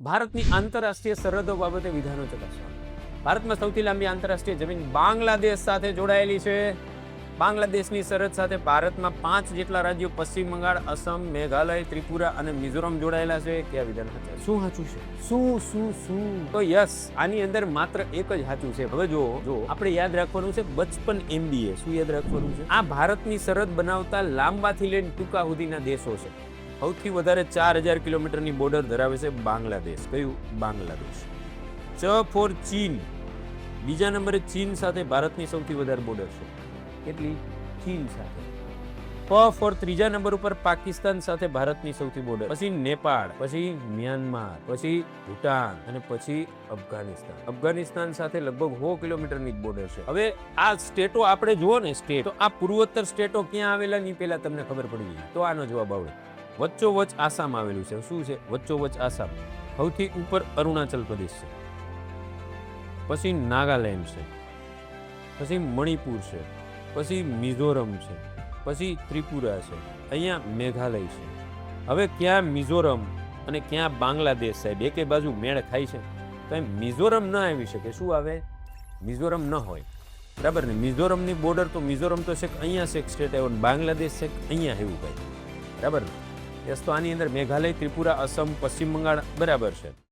ભારતની આંતરરાષ્ટ્રીય સરહદો બાબતે વિધાનો ચકાસવા. ભારતમાં સૌથી લાંબી આંતરરાષ્ટ્રીય જમીન બાંગ્લાદેશ સાથે જોડાયેલી છે. બાંગ્લાદેશની સરહદ સાથે ભારતમાં 5 જેટલા રાજ્યો પશ્ચિમ બંગાળ, અસમ, મેઘાલય, ત્રિપુરા અને મિઝોરમ જોડાયેલા છે. કયા વિધાન સાચા? શું સાચું છે? શું તો યસ, આની અંદર માત્ર એક જ સાચું છે. હવે જો આપણે યાદ રાખવાનું છે 55 MBA. શું યાદ રાખવાનું છે? આ ભારતની સરહદ બનાવતા લાંબાથી લઈને ટૂંકા સુધીના દેશો છે. સૌથી વધારે 4000 કિલોમીટરની બોર્ડર ધરાવે છે બાંગ્લાદેશ. કયું? બાંગ્લાદેશ. ચ ફોર ચીન. બીજા નંબરે ચીન સાથે ભારતની સૌથી વધારે બોર્ડર છે. કેટલી? ચીન સાથે. પ ફોર ત્રીજા નંબર ઉપર પાકિસ્તાન સાથે ભારતની સૌથી બોર્ડર, પછી નેપાળ, પછી મ્યાનમાર, પછી ભૂટાન અને પછી અફઘાનિસ્તાન. અફઘાનિસ્તાન સાથે લગભગ 100 કિલોમીટરની બોર્ડર છે. હવે આ સ્ટેટો આપણે જુઓ ને, સ્ટેટ તો આ પૂર્વોત્તર સ્ટેટો ક્યાં આવેલા ની પહેલા તમને ખબર પડી ગઈ તો આનો જવાબ આવડે. વચ્ચોવચ આસામ આવેલું છે. શું છે? વચ્ચોવચ આસામ. સૌથી ઉપર અરુણાચલ પ્રદેશ છે, પછી નાગાલેન્ડ છે, પછી મણિપુર છે, પછી મિઝોરમ છે, પછી ત્રિપુરા છે, અહીંયા મેઘાલય છે. હવે ક્યાં મિઝોરમ અને ક્યાં બાંગ્લાદેશ? સાહેબ એકે બાજુ મેળ ખાય છે તો એમ મિઝોરમ ન આવી શકે. શું આવે? મિઝોરમ ન હોય, બરાબર ને? મિઝોરમની બોર્ડર તો મિઝોરમ તો છે અહીંયા છે સ્ટેટ આવ્યો, બાંગ્લાદેશ છે અહીંયા એવું કંઈ, બરાબર ને? યસ, તો આની અંદર મેઘાલય, ત્રિપુરા, અસમ, પશ્ચિમ બંગાળ બરાબર છે.